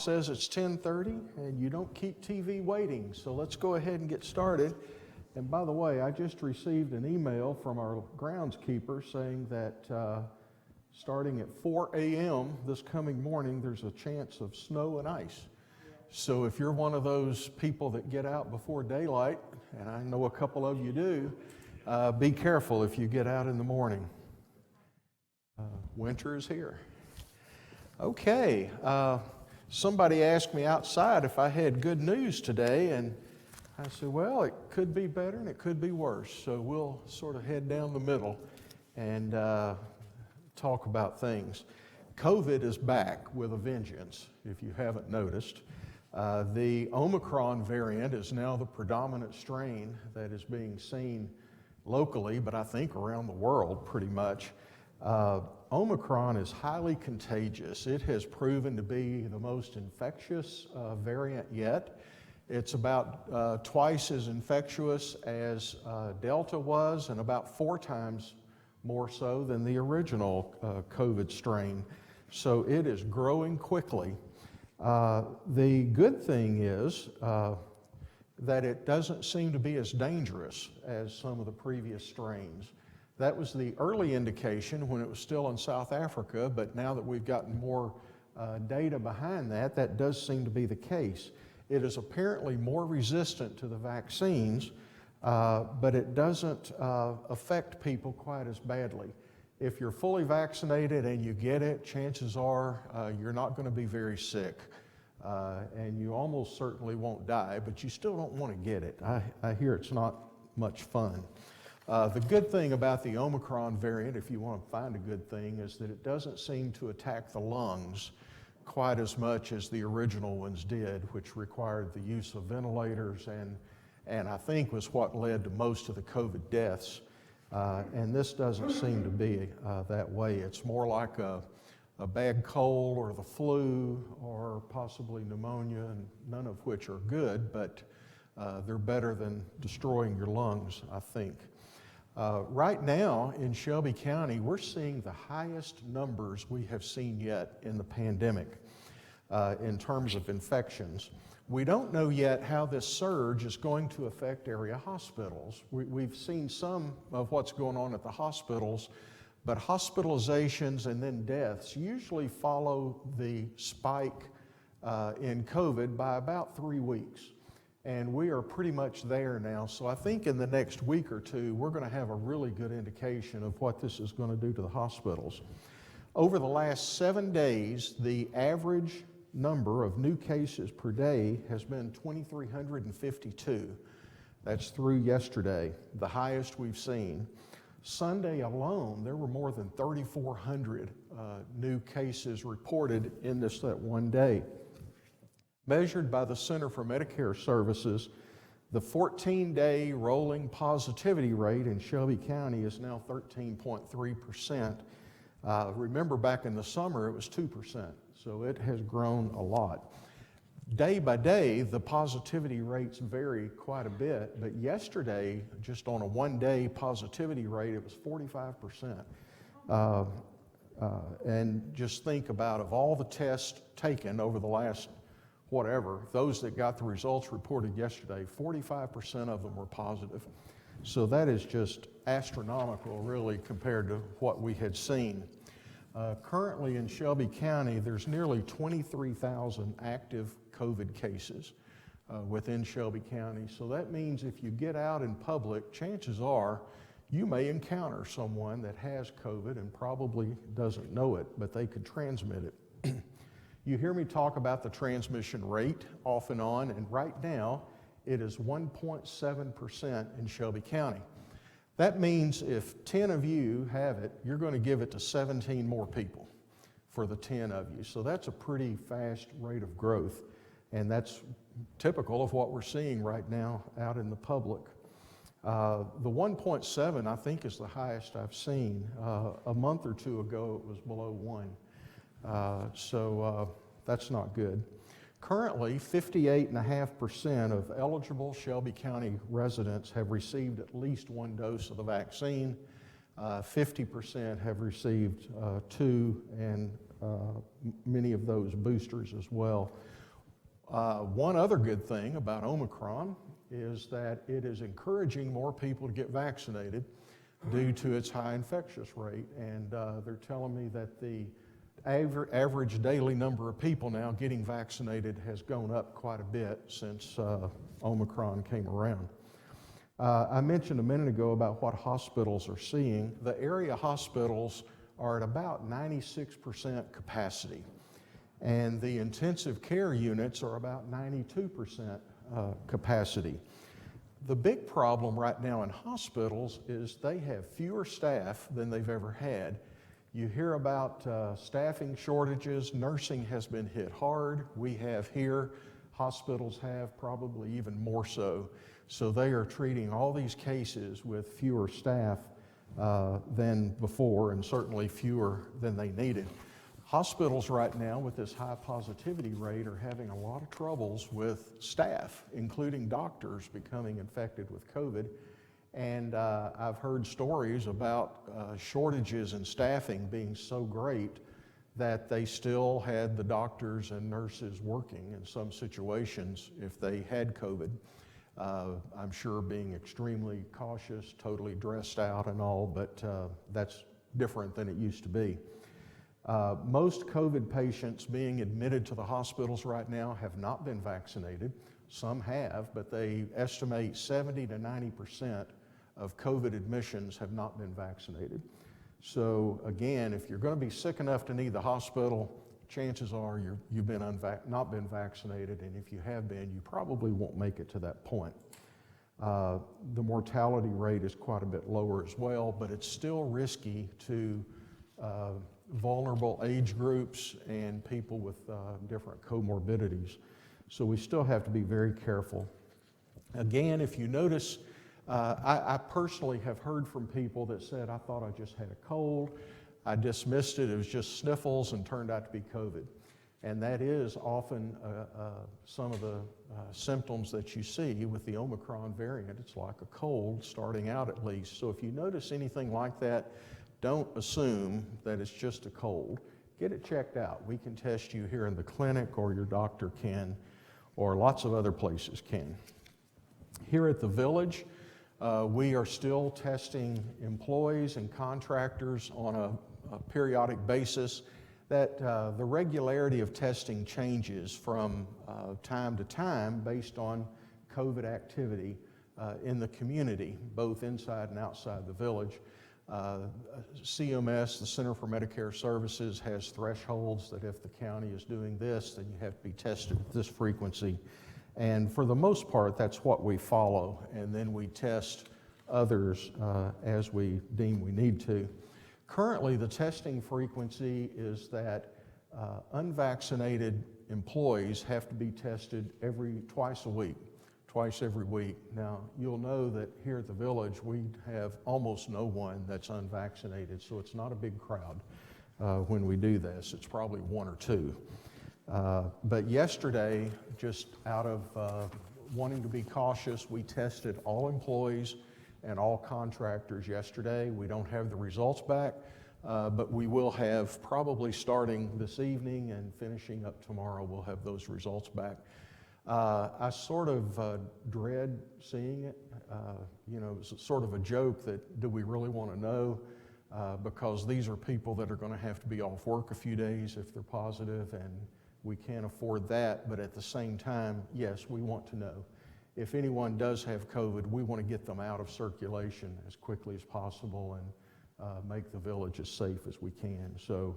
Says it's 10:30 and you don't keep TV waiting, so let's go ahead and get started. And by the way, I just received an email from our groundskeeper saying that starting at 4 a.m. this coming morning, there's a chance of snow and ice. So if you're one of those people that get out before daylight, and I know a couple of you do, be careful if you get out in the morning. Winter is here. Okay. Somebody asked me outside if I had good news today, and I said, well, it could be better and it could be worse. So we'll sort of head down the middle and talk about things. COVID is back with a vengeance, if you haven't noticed. The Omicron variant is now the predominant strain that is being seen locally, but I think around the world pretty much. Omicron is highly contagious. It has proven to be the most infectious variant yet. It's about twice as infectious as Delta was, and about 4 times more so than the original COVID strain. So it is growing quickly. The good thing is that it doesn't seem to be as dangerous as some of the previous strains. That was the early indication when it was still in South Africa, but now that we've gotten more data behind that, that does seem to be the case. It is apparently more resistant to the vaccines, but it doesn't affect people quite as badly. If you're fully vaccinated and you get it, chances are you're not going to be very sick, and you almost certainly won't die, but you still don't want to get it. I hear it's not much fun. The good thing about the Omicron variant, if you want to find a good thing, is that it doesn't seem to attack the lungs quite as much as the original ones did, which required the use of ventilators and I think was what led to most of the COVID deaths. And this doesn't seem to be that way. It's more like a bad cold or the flu or possibly pneumonia, and none of which are good, but they're better than destroying your lungs, I think. Right now in Shelby County, we're seeing the highest numbers we have seen yet in the pandemic in terms of infections. We don't know yet how this surge is going to affect area hospitals. We've seen some of what's going on at the hospitals, but hospitalizations and then deaths usually follow the spike in COVID by about 3 weeks. And we are pretty much there now. So I think in the next week or two, we're going to have a really good indication of what this is going to do to the hospitals. Over the last 7 days, the average number of new cases per day has been 2,352. That's through yesterday, the highest we've seen. Sunday alone, there were more than 3,400 new cases reported in that one day. Measured by the Center for Medicare Services, the 14-day rolling positivity rate in Shelby County is now 13.3%. Remember back in the summer it was 2%, so it has grown a lot. Day by day, the positivity rates vary quite a bit, but yesterday, just on a one-day positivity rate, it was 45%. And just think about, of all the tests taken over the last those that got the results reported yesterday, 45% of them were positive. So that is just astronomical, really, compared to what we had seen. Currently in Shelby County, there's nearly 23,000 active COVID cases within Shelby County. So that means if you get out in public, chances are you may encounter someone that has COVID and probably doesn't know it, but they could transmit it. You hear me talk about the transmission rate off and on, and right now it is 1.7% in Shelby County. That means if 10 of you have it, you're going to give it to 17 more people for the 10 of you. So that's a pretty fast rate of growth, and that's typical of what we're seeing right now out in the public. The 1.7, I think, is the highest I've seen. A month or two ago, it was below 1. So that's not good. Currently, 58.5% of eligible Shelby County residents have received at least 1 dose of the vaccine. 50% have received 2, and many of those boosters as well. One other good thing about Omicron is that it is encouraging more people to get vaccinated due to its high infectious rate. And they're telling me that the average daily number of people now getting vaccinated has gone up quite a bit since Omicron came around. I mentioned a minute ago about what hospitals are seeing. The area hospitals are at about 96% capacity, and the intensive care units are about 92% capacity. The big problem right now in hospitals is they have fewer staff than they've ever had. You hear about staffing shortages. Nursing has been hit hard. We have here, hospitals have probably even more so. So they are treating all these cases with fewer staff than before, and certainly fewer than they needed. Hospitals right now with this high positivity rate are having a lot of troubles with staff, including doctors becoming infected with COVID. And I've heard stories about shortages in staffing being so great that they still had the doctors and nurses working in some situations if they had COVID. I'm sure being extremely cautious, totally dressed out and all, but that's different than it used to be. Most COVID patients being admitted to the hospitals right now have not been vaccinated. Some have, but they estimate 70 to 90% of COVID admissions have not been vaccinated. So again, if you're going to be sick enough to need the hospital, chances are you've not been vaccinated, and if you have been, you probably won't make it to that point. The mortality rate is quite a bit lower as well, but it's still risky to vulnerable age groups and people with different comorbidities. So we still have to be very careful. Again, if you notice, I personally have heard from people that said, I thought I just had a cold. I dismissed it. It was just sniffles and turned out to be COVID. And that is often some of the symptoms that you see with the Omicron variant. It's like a cold starting out at least. So if you notice anything like that, don't assume that it's just a cold. Get it checked out. We can test you here in the clinic, or your doctor can, or lots of other places can. Here at the Village, we are still testing employees and contractors on a periodic basis. That the regularity of testing changes from time to time based on COVID activity in the community, both inside and outside the Village. CMS, the Center for Medicare Services, has thresholds that if the county is doing this, then you have to be tested at this frequency. And for the most part, that's what we follow, and then we test others as we deem we need to. Currently, the testing frequency is that unvaccinated employees have to be tested twice every week. Now, you'll know that here at the Village, we have almost no one that's unvaccinated, so it's not a big crowd when we do this. It's probably one or two. But yesterday, just out of wanting to be cautious, we tested all employees and all contractors yesterday. We don't have the results back, but we will have, probably starting this evening and finishing up tomorrow, we'll have those results back. I sort of dread seeing it. It's sort of a joke that, do we really want to know? Because these are people that are going to have to be off work a few days if they're positive, and we can't afford that. But at the same time, yes, we want to know. If anyone does have COVID, we want to get them out of circulation as quickly as possible and make the Village as safe as we can. So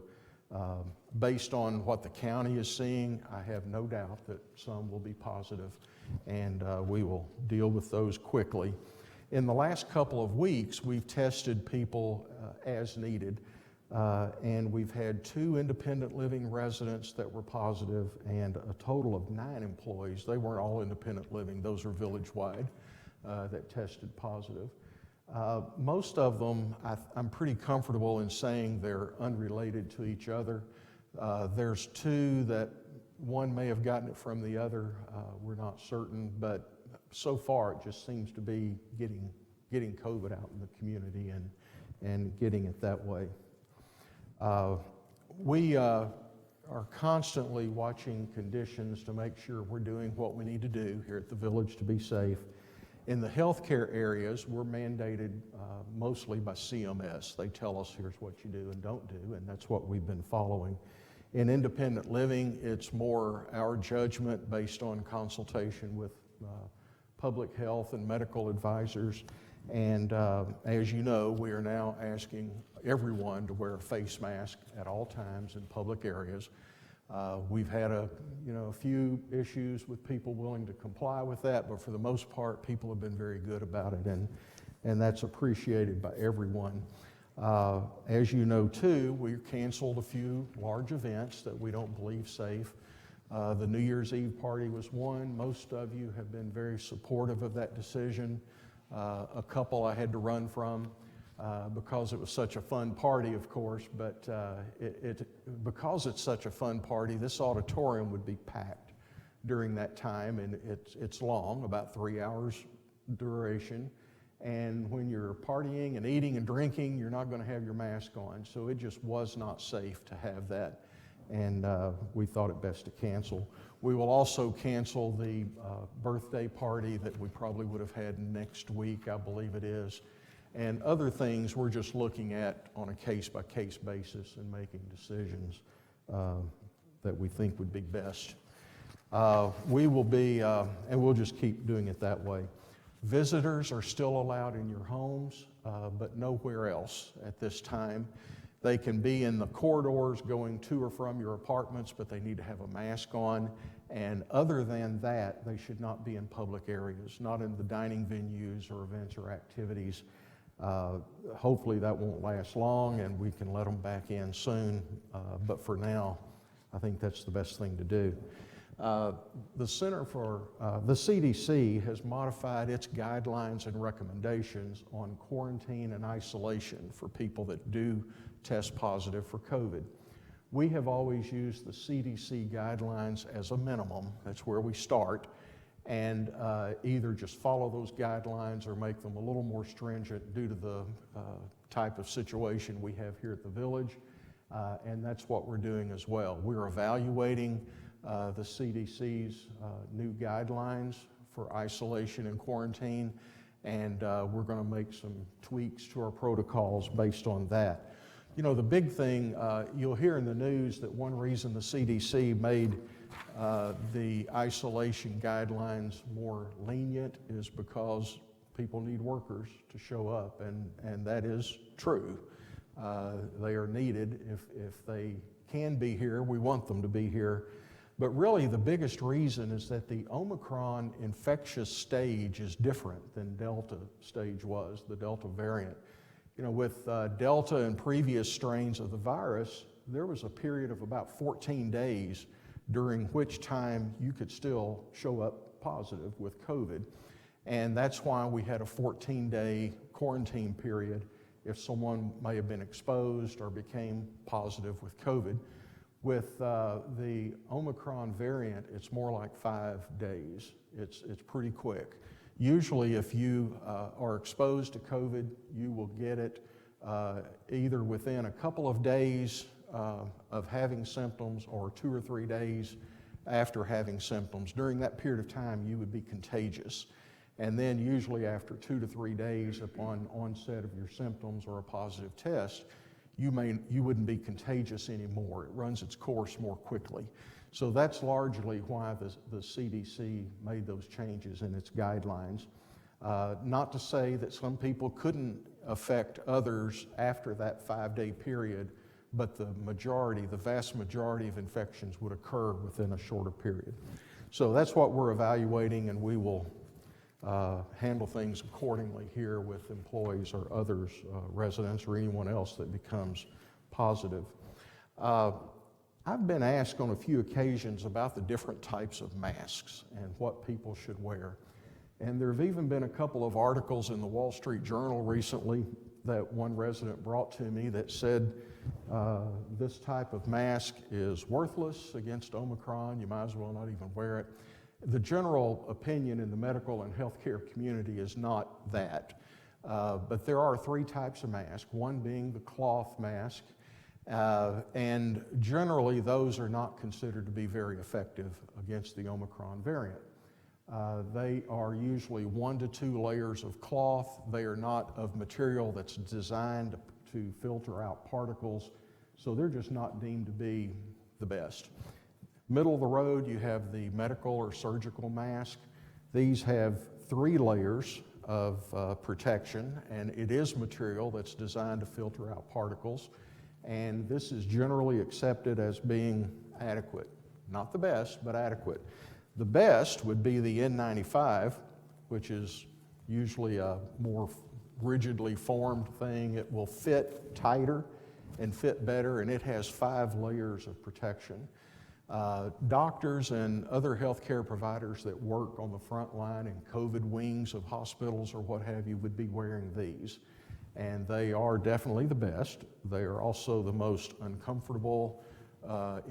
based on what the county is seeing, I have no doubt that some will be positive, and we will deal with those quickly. In the last couple of weeks, we've tested people as needed, and we've had 2 independent living residents that were positive and a total of 9 employees. They weren't all independent living. Those are village-wide that tested positive. Most of them, I'm pretty comfortable in saying they're unrelated to each other. There's 2 that one may have gotten it from the other. We're not certain, but so far it just seems to be getting COVID out in the community and getting it that way. We are constantly watching conditions to make sure we're doing what we need to do here at the village to be safe. In the healthcare areas, we're mandated mostly by CMS. They tell us here's what you do and don't do, and that's what we've been following. In independent living, it's more our judgment based on consultation with public health and medical advisors. And as you know, we are now asking everyone to wear a face mask at all times in public areas. We've had a few issues with people willing to comply with that, but for the most part, people have been very good about it, and that's appreciated by everyone. As you know too, we canceled a few large events that we don't believe safe. The New Year's Eve party was one. Most of you have been very supportive of that decision. A couple I had to run from because it was such a fun party, of course, but because it's such a fun party, this auditorium would be packed during that time, and it's long, about 3 hours duration. And when you're partying and eating and drinking, you're not going to have your mask on. So it just was not safe to have that, and we thought it best to cancel. We will also cancel the birthday party that we probably would have had next week, I believe it is. And other things we're just looking at on a case-by-case basis and making decisions that we think would be best. We will be, and we'll just keep doing it that way. Visitors are still allowed in your homes, but nowhere else at this time. They can be in the corridors going to or from your apartments, but they need to have a mask on. And other than that, they should not be in public areas, not in the dining venues or events or activities. Hopefully that won't last long and we can let them back in soon. But for now, I think that's the best thing to do. The CDC has modified its guidelines and recommendations on quarantine and isolation for people that do test positive for COVID. We have always used the CDC guidelines as a minimum. That's where we start. And either just follow those guidelines or make them a little more stringent due to the type of situation we have here at the village. And that's what we're doing as well. We're evaluating the CDC's new guidelines for isolation and quarantine, and we're going to make some tweaks to our protocols based on that. You know, the big thing, you'll hear in the news that one reason the CDC made the isolation guidelines more lenient is because people need workers to show up, and that is true. They are needed. If they can be here, we want them to be here. But really the biggest reason is that the Omicron infectious stage is different than Delta stage was, the Delta variant. You know, with Delta and previous strains of the virus, there was a period of about 14 days during which time you could still show up positive with COVID. And that's why we had a 14-day quarantine period if someone may have been exposed or became positive with COVID. With the Omicron variant, it's more like 5 days. It's pretty quick. Usually if you are exposed to COVID, you will get it either within a couple of days of having symptoms or 2 or 3 days after having symptoms. During that period of time, you would be contagious. And then usually after 2 to 3 days upon onset of your symptoms or a positive test, you wouldn't be contagious anymore. It runs its course more quickly. So that's largely why the CDC made those changes in its guidelines. Not to say that some people couldn't affect others after that 5-day period, but the vast majority of infections would occur within a shorter period. So that's what we're evaluating, and we will handle things accordingly here with employees or others, residents or anyone else that becomes positive. I've been asked on a few occasions about the different types of masks and what people should wear. And there have even been a couple of articles in the Wall Street Journal recently that one resident brought to me that said this type of mask is worthless against Omicron. You might as well not even wear it. The general opinion in the medical and healthcare community is not that. But there are 3 types of masks, one being the cloth mask. And generally, those are not considered to be very effective against the Omicron variant. They are usually 1 to 2 layers of cloth. They are not of material that's designed to filter out particles, so they're just not deemed to be the best. Middle of the road, you have the medical or surgical mask. These have 3 layers of protection, and it is material that's designed to filter out particles. And this is generally accepted as being adequate. Not the best, but adequate. The best would be the N95, which is usually a more rigidly formed thing. It will fit tighter and fit better, and it has 5 layers of protection. Doctors and other healthcare providers that work on the front line in COVID wings of hospitals or what have you would be wearing these. And they are definitely the best. They are also the most uncomfortable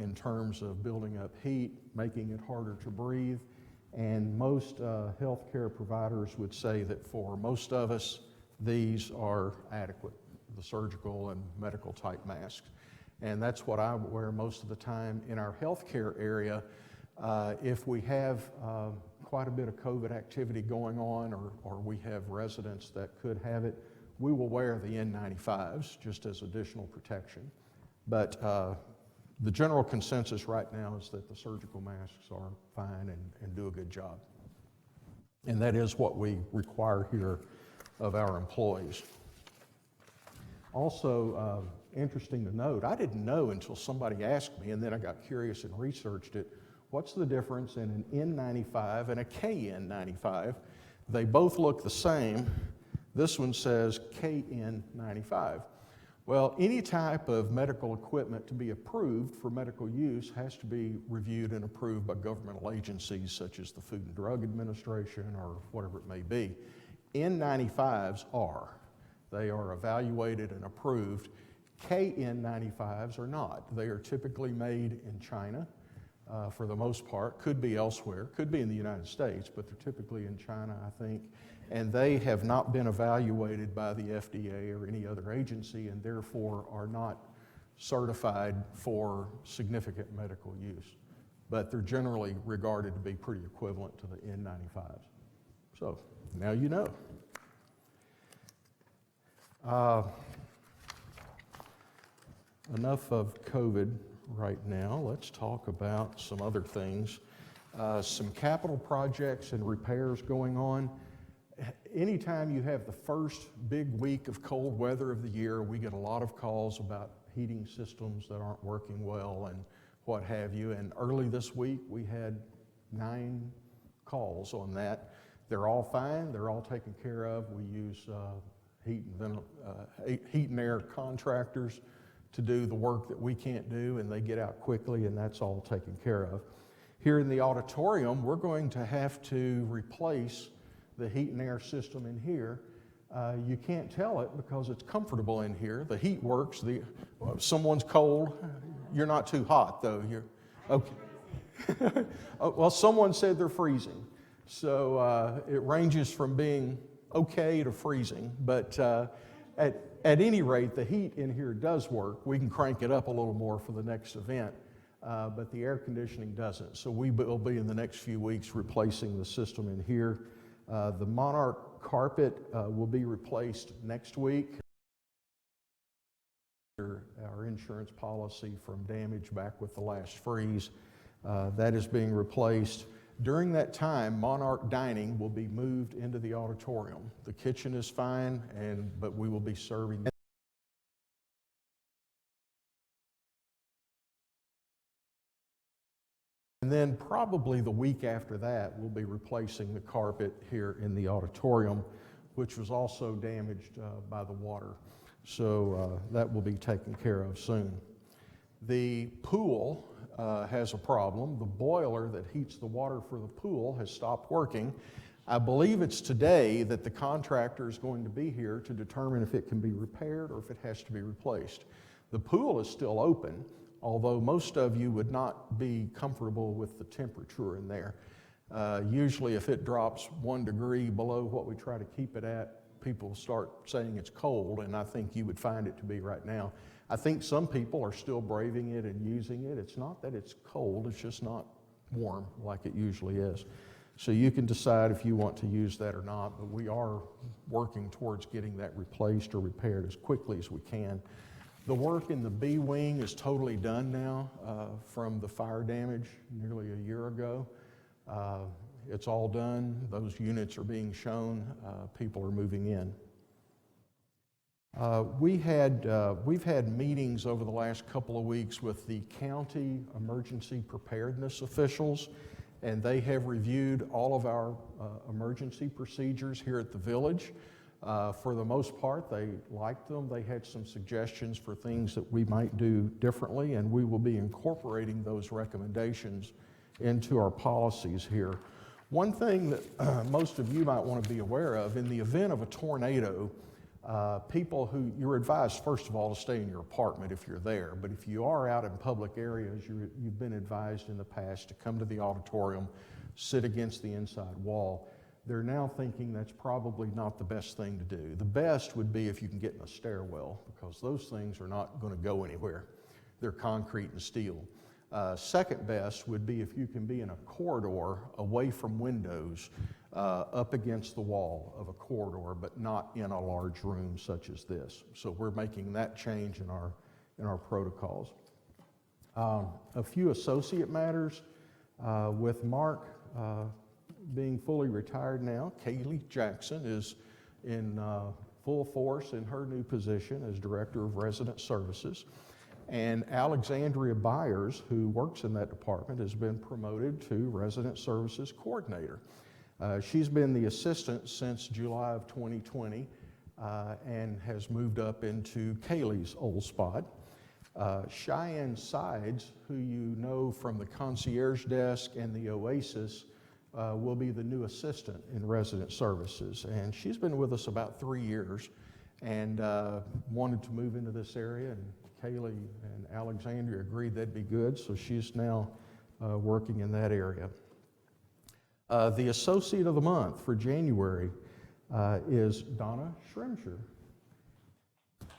in terms of building up heat, making it harder to breathe. And most healthcare providers would say that for most of us, these are adequate, the surgical and medical type masks. And that's what I wear most of the time in our healthcare area. If we have quite a bit of COVID activity going on, or we have residents that could have it, we will wear the N95s just as additional protection. But the general consensus right now is that the surgical masks are fine and do a good job. And that is what we require here of our employees. Also, interesting to note, I didn't know until somebody asked me, and then I got curious and researched it, what's the difference in an N95 and a KN95? They both look the same. This one says KN95. Well, any type of medical equipment to be approved for medical use has to be reviewed and approved by governmental agencies such as the Food and Drug Administration or whatever it may be. N95s are. They are evaluated and approved. KN95s are not. They are typically made in China for the most part. Could be elsewhere, could be in the United States, but they're typically in China, I think. And they have not been evaluated by the FDA or any other agency and therefore are not certified for significant medical use. But they're generally regarded to be pretty equivalent to the N95s. So now you know. Enough of COVID right now. Let's talk about some other things. Some capital projects and repairs going on. Anytime you have the first big week of cold weather of the year, we get a lot of calls about heating systems that aren't working well and what have you. And early this week, we had 9 calls on that. They're all fine. They're all taken care of. We use heat and air contractors to do the work that we can't do, and they get out quickly, and that's all taken care of. Here in the auditorium, we're going to have to replace the heat and air system in here. You can't tell it because it's comfortable in here. The heat works. Someone's cold. You're not too hot, though. You're okay. Well, someone said they're freezing. So it ranges from being okay to freezing. But at any rate, the heat in here does work. We can crank it up a little more for the next event. But the air conditioning doesn't. So we will be in the next few weeks replacing the system in here. The Monarch carpet will be replaced next week. Our insurance policy from damage back with the last freeze, that is being replaced. During that time, Monarch dining will be moved into the auditorium. The kitchen is fine, but we will be serving. And then probably the week after that, we'll be replacing the carpet here in the auditorium, which was also damaged by the water. So that will be taken care of soon. The pool has a problem. The boiler that heats the water for the pool has stopped working. I believe it's today that the contractor is going to be here to determine if it can be repaired or if it has to be replaced. The pool is still open, although most of you would not be comfortable with the temperature in there. Usually if it drops 1 degree below what we try to keep it at, people start saying it's cold, and I think you would find it to be right now. I think some people are still braving it and using it. It's not that it's cold, it's just not warm like it usually is. So you can decide if you want to use that or not, but we are working towards getting that replaced or repaired as quickly as we can. The work in the B wing is totally done now from the fire damage nearly a year ago. It's all done. Those units are being shown. People are moving in. We've had meetings over the last couple of weeks with the county emergency preparedness officials, and they have reviewed all of our emergency procedures here at the village. For the most part, they liked them. They had some suggestions for things that we might do differently, and we will be incorporating those recommendations into our policies here. One thing that most of you might want to be aware of, in the event of a tornado, you're advised, first of all, to stay in your apartment if you're there, but if you are out in public areas, you've been advised in the past to come to the auditorium, sit against the inside wall. They're now thinking that's probably not the best thing to do. The best would be if you can get in a stairwell, because those things are not going to go anywhere. They're concrete and steel. Second best would be if you can be in a corridor away from windows, up against the wall of a corridor, but not in a large room such as this. So we're making that change in our protocols. A few associate matters with Mark being fully retired now. Kaylee Jackson is in full force in her new position as Director of Resident Services. And Alexandria Byers, who works in that department, has been promoted to Resident Services Coordinator. She's been the assistant since July of 2020 and has moved up into Kaylee's old spot. Cheyenne Sides, who you know from the concierge desk and the Oasis, will be the new assistant in resident services. And she's been with us about 3 years and wanted to move into this area. And Kaylee and Alexandria agreed that'd be good, so she's now working in that area. The Associate of the Month for January is Donna Schrimsher.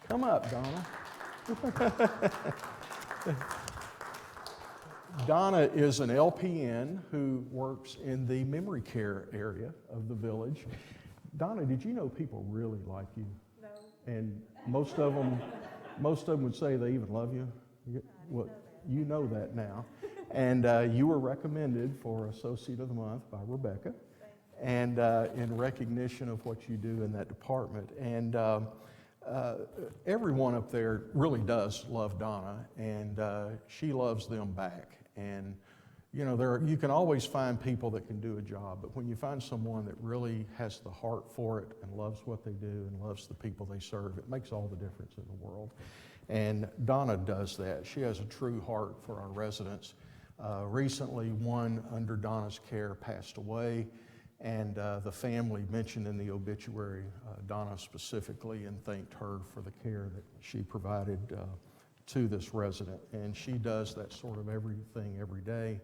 Come up, Donna. Donna is an LPN who works in the memory care area of the village. Donna, did you know people really like you? No. And most of them would say they even love you. Well, you know that now. And you were recommended for Associate of the Month by Rebecca, and in recognition of what you do in that department. And everyone up there really does love Donna, and she loves them back. And you know, you can always find people that can do a job, but when you find someone that really has the heart for it and loves what they do and loves the people they serve, it makes all the difference in the world. And Donna does that. She has a true heart for our residents. Recently, one under Donna's care passed away, and the family mentioned in the obituary Donna specifically and thanked her for the care that she provided to this resident. And she does that sort of everything every day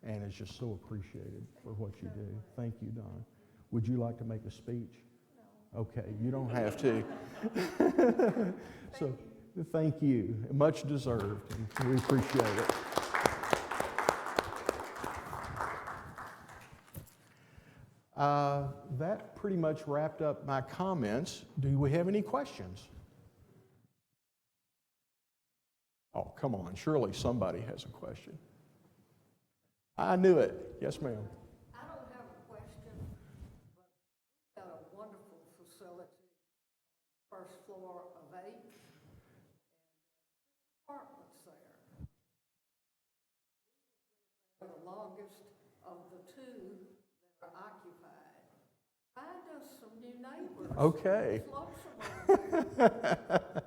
and is just so appreciated for what you do. Thank you, Donna. Would you like to make a speech? No. Okay, you don't have to. So, thank you. Much deserved. We appreciate it. That pretty much wrapped up my comments. Do we have any questions? Oh, come on. Surely somebody has a question. I knew it. Yes, ma'am. I don't have a question, but we've got a wonderful facility, first floor of 8, and apartments there. The longest of the 2 that are occupied. Find us some new neighbors. Okay. It's lonesome over there.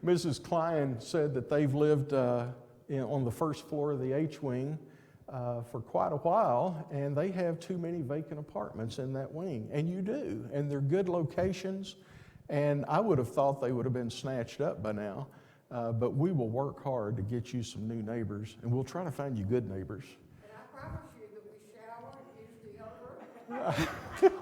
Mrs. Klein said that they've lived on the first floor of the H wing for quite a while, and they have too many vacant apartments in that wing. And you do, and they're good locations, and I would have thought they would have been snatched up by now, but we will work hard to get you some new neighbors, and we'll try to find you good neighbors. And I promise you that we shower and use deodorant.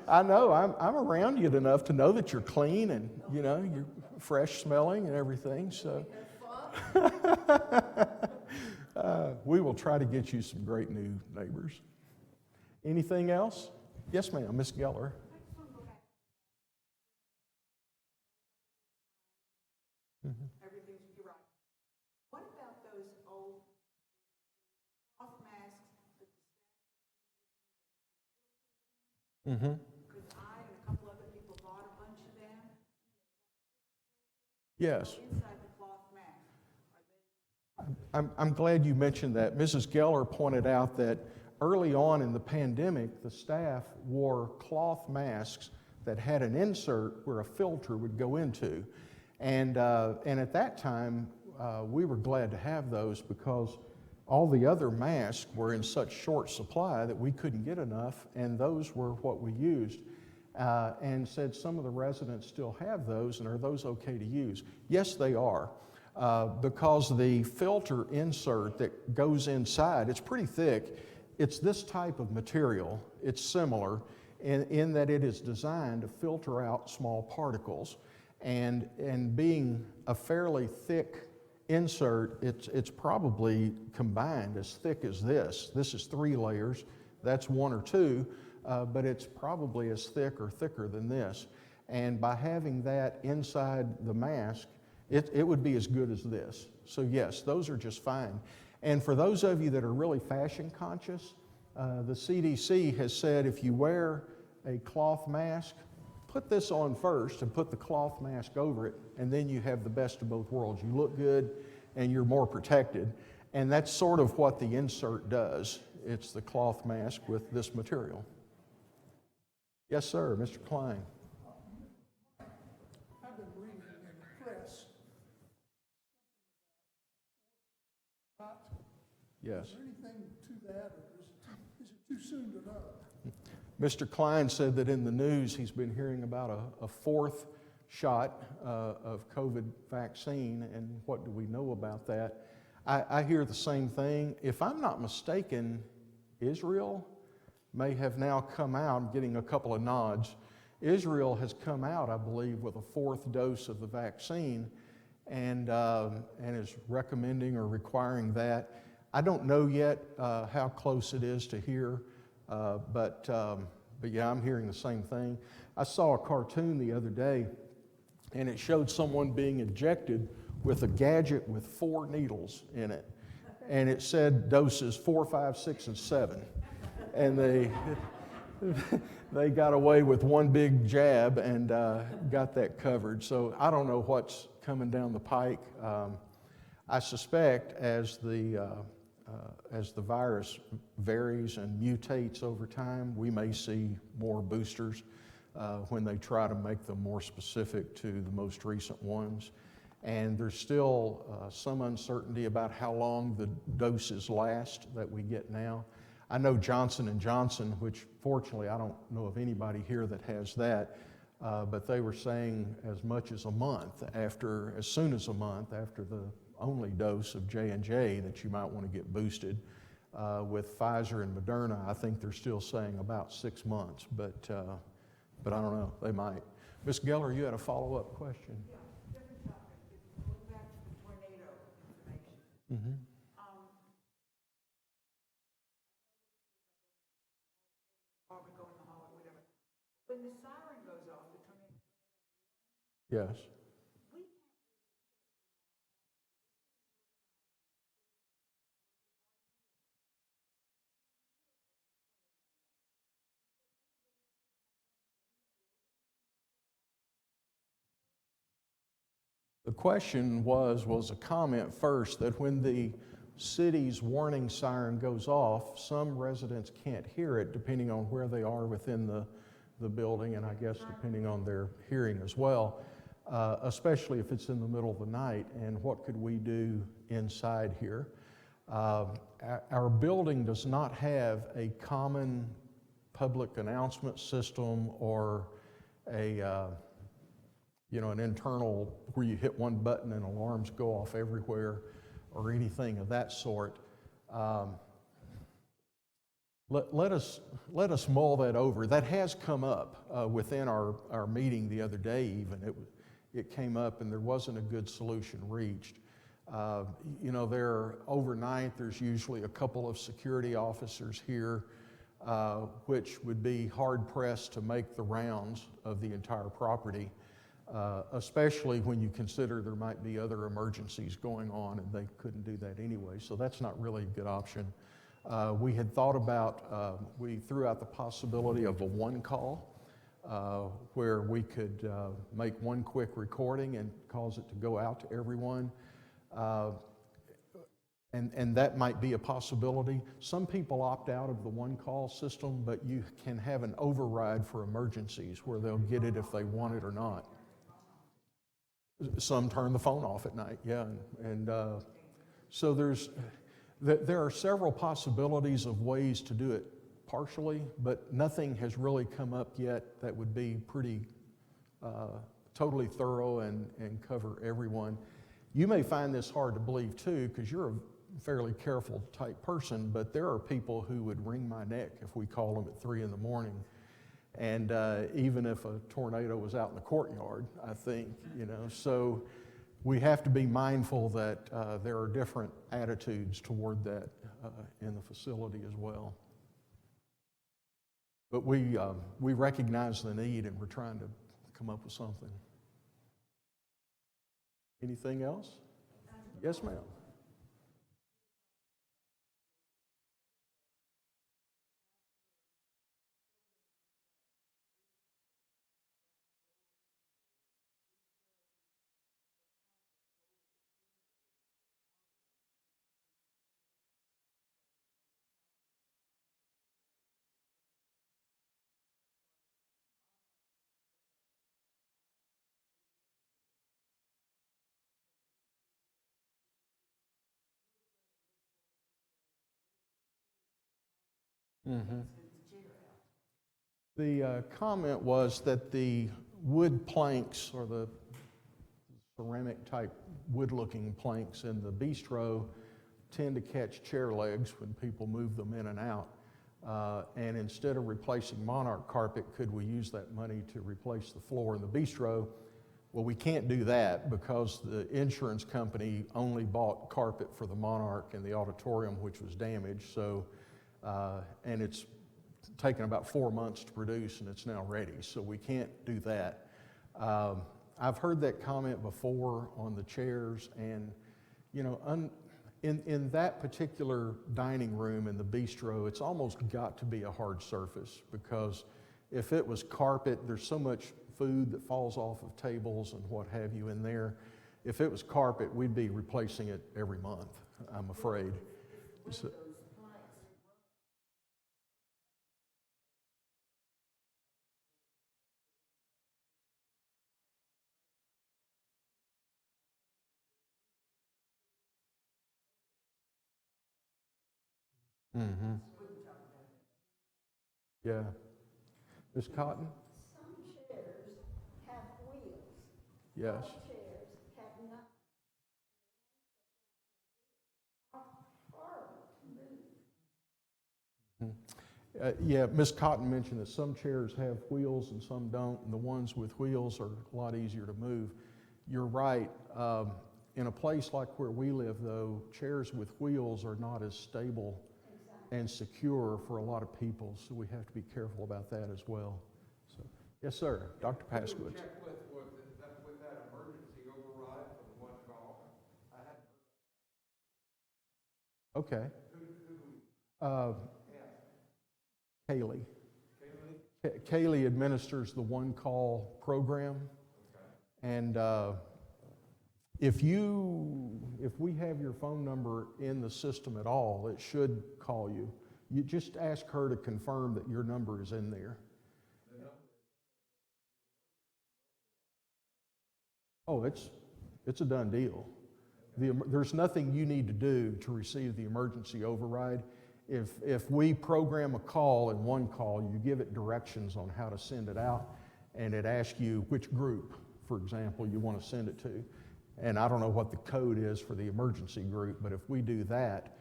I know, I'm around you enough to know that you're clean and, you know, you're fresh smelling and everything, so. We will try to get you some great new neighbors. Anything else? Yes, ma'am, Miss Geller. Everything's, you're right. What about those old cloth masks that the Mm-hmm. because I and a couple other people bought a bunch of them Yes. inside the cloth mask? I'm glad you mentioned that. Mrs. Geller pointed out that early on in the pandemic, the staff wore cloth masks that had an insert where a filter would go into. And at that time, we were glad to have those because all the other masks were in such short supply that we couldn't get enough, and those were what we used. And said some of the residents still have those, and are those okay to use? Yes, they are. Because the filter insert that goes inside, it's pretty thick. It's this type of material. It's similar in that it is designed to filter out small particles. And being a fairly thick insert, it's probably combined as thick as this. This is 3 layers. That's 1 or 2, but it's probably as thick or thicker than this. And by having that inside the mask, it would be as good as this. So yes, those are just fine. And for those of you that are really fashion conscious, the CDC has said if you wear a cloth mask, put this on first and put the cloth mask over it, and then you have the best of both worlds. You look good and you're more protected. And that's sort of what the insert does. It's the cloth mask with this material. Yes, sir, Mr. Klein. I've been reading in the press. Yes. Is there anything to that, or is it too soon to know? Mr. Klein said that in the news he's been hearing about a 4th shot of COVID vaccine, and what do we know about that? I hear the same thing. If I'm not mistaken, Israel may have now come out, I'm getting a couple of nods. Israel has come out, I believe, with a 4th dose of the vaccine and is recommending or requiring that. I don't know yet how close it is to here, but yeah, I'm hearing the same thing. I saw a cartoon the other day, and it showed someone being injected with a gadget with 4 needles in it, and it said doses 4, 5, 6, and 7, and they got away with one big jab and got that covered. So I don't know what's coming down the pike. I suspect as the virus varies and mutates over time, we may see more boosters when they try to make them more specific to the most recent ones. And there's still some uncertainty about how long the doses last that we get now. I know Johnson & Johnson, which fortunately I don't know of anybody here that has that, but they were saying as much as a month after, as soon as a month after the only dose of J&J that you might want to get boosted. With Pfizer and Moderna, I think they're still saying about 6 months, but I don't know, they might. Ms. Geller, you had a follow-up question? Yeah, different topic. Going back to the tornado information. Mm-hmm. Or we go in the hall or whatever. When the siren goes off, the tornado, Yes. we The question was a comment first that when the city's warning siren goes off, some residents can't hear it depending on where they are within the building, and I guess depending on their hearing as well, especially if it's in the middle of the night. And what could we do inside here? Our building does not have a common public announcement system or an internal where you hit one button and alarms go off everywhere or anything of that sort. let us mull that over. That has come up within our meeting the other day even. It came up and there wasn't a good solution reached. Overnight there's usually a couple of security officers here, which would be hard pressed to make the rounds of the entire property, especially when you consider there might be other emergencies going on and they couldn't do that anyway. So that's not really a good option. We had thought about, we threw out the possibility of a one call, where we could make one quick recording and cause it to go out to everyone. And that might be a possibility. Some people opt out of the one call system, but you can have an override for emergencies where they'll get it if they want it or not. Some turn the phone off at night, yeah. So there are several possibilities of ways to do it partially, but nothing has really come up yet that would be pretty totally thorough and cover everyone. You may find this hard to believe too, because you're a fairly careful type person, but there are people who would wring my neck if we call them at 3 in the morning. And even if a tornado was out in the courtyard, I think, so we have to be mindful that there are different attitudes toward that in the facility as well. But we recognize the need and we're trying to come up with something. Anything else? Yes, ma'am. Mm-hmm. The comment was that the wood planks or the ceramic type wood looking planks in the bistro tend to catch chair legs when people move them in and out. And instead of replacing monarch carpet, could we use that money to replace the floor in the bistro? Well, we can't do that because the insurance company only bought carpet for the monarch and the auditorium, which was damaged. So, and it's taken about 4 months to produce and it's now ready. So we can't do that. I've heard that comment before on the chairs, and in that particular dining room in the bistro, it's almost got to be a hard surface, because if it was carpet, there's so much food that falls off of tables and what have you in there. If it was carpet, we'd be replacing it every month, I'm afraid. So, mm-hmm. Yeah. Ms. Cotton? Some chairs have wheels. Yes. Some chairs have not. Are horrible to move. Yeah, Ms. Cotton mentioned that some chairs have wheels and some don't, and the ones with wheels are a lot easier to move. You're right. In a place like where we live, though, chairs with wheels are not as stable and secure for a lot of people, so we have to be careful about that as well. So, yes, sir, Dr. Paskowitz. Check with that emergency override for the one call. I hadn't heard. Okay. Kaylee. Kaylee administers the one call program. Okay. And if we have your phone number in the system at all, it should call you. You just ask her to confirm that your number is in there. Oh, it's a done deal. There's nothing you need to do to receive the emergency override. If we program a call in one call, you give it directions on how to send it out, and it asks you which group, for example, you want to send it to. And I don't know what the code is for the emergency group, but if we do that,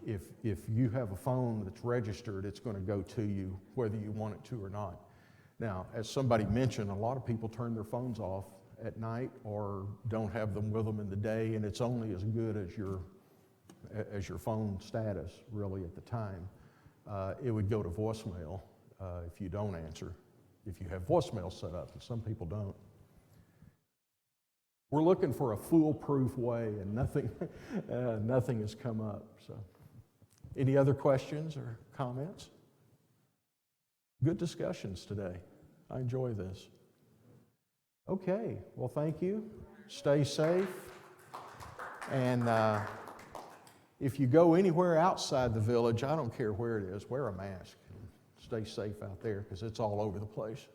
If you have a phone that's registered, it's going to go to you whether you want it to or not. Now, as somebody mentioned, a lot of people turn their phones off at night or don't have them with them in the day, and it's only as good as your phone status really at the time. It would go to voicemail if you don't answer, if you have voicemail set up, and some people don't. We're looking for a foolproof way, and nothing has come up. So, any other questions or comments? Good discussions today. I enjoy this. Okay, well, thank you. Stay safe. And if you go anywhere outside the village, I don't care where it is, wear a mask. Stay safe out there because it's all over the place.